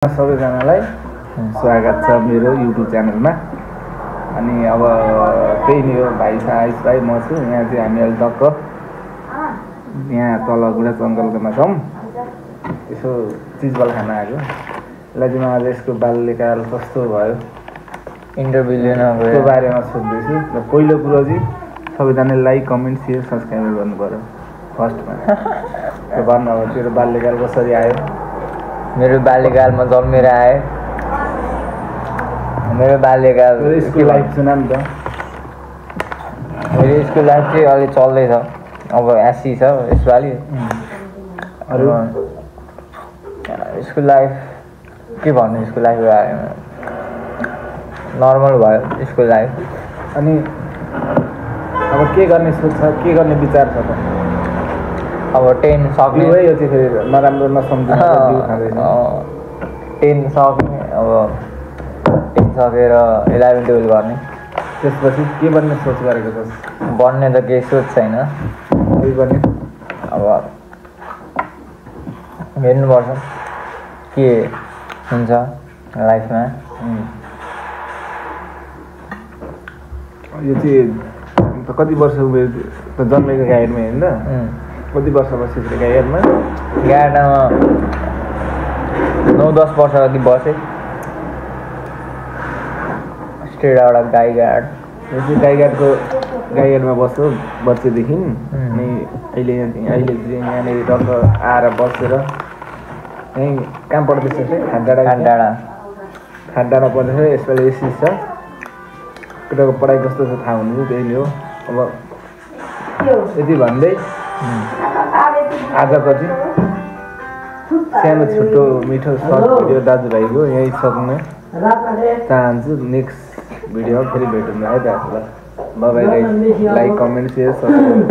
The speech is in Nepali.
सबैजनालाई स्वागत छ मेरो युट्युब च्यानलमा। अनि अब त्यही नै हो, भाइ छ आइस भाइ, म छु यहाँ। चाहिँ हामी अहिले टक्क यहाँ तल गुडा जङ्गलमा छौँ। यसो चिजबल खान आएको। यसलाई चाहिँ म आज यसको बाल्यकाल कस्तो भयो इन्टरभ्यू लिनको बारेमा सोध्दैछु। र पहिलो कुरो चाहिँ सबैजनाले लाइक कमेन्ट सेयर सब्सक्राइब गर्नु पर्यो फर्स्टमा। र भन्न अब तेरो बाल्यकाल कसरी आयो? मेरो बाल्यकालमा जन्मेर आए। मेरो बाल्यकाल स्कुल लाइफ सुना नि त। मेरो स्कुल लाइफ चाहिँ अलि चल्दैछ, अब एसी छ यसपालि। स्कुल लाइफ के भन्नु, स्कुल लाइफको बारेमा नर्मल भयो स्कुल लाइफ। अनि अब के गर्ने सोच छ, के गर्ने विचार छ त? अब 10 सक्ने है, यो चाहिँ फेरि नराम्रो नसम्झिनु। 10 सक्ने, अब 10 सकेर 11 12 गर्ने। त्यसपछि के बन्ने सोच गरेको छस्? बन्ने त केही सोच छैन, केही गर्ने। अब हेर्नुपर्छ के हुन्छ लाइफमा। यो चाहिँ कति वर्ष उमेर त जन्मेको गाइडमा हेर्न? कति वर्ष बसेको गाइडमा? गाइडमा 9-10 वर्ष जति बसेँ। स्ट्रेट आउट अफ गाई गार्ड। यो चाहिँ गाईघाटमा बस्यो बच्चेदेखि। अनि अहिले चाहिँ यहाँनिर टक्क आएर बसेर यहीँ कहाँ पढ्दैछ चाहिँ? खानडाँडा पढ्दैछ। यसपालि एसी छ। केटाको पढाइ कस्तो छ थाहा हुनु, त्यही नै हो। अब यति भन्दै आजको चाहिँ सानो छिटो मिठो सर्ट भिडियो दाजुभाइको यहीँ सक्न चाहन्छु। नेक्स्ट भिडियोमा फेरि भेटौँ है त। ल by by. Like comment share subscribe.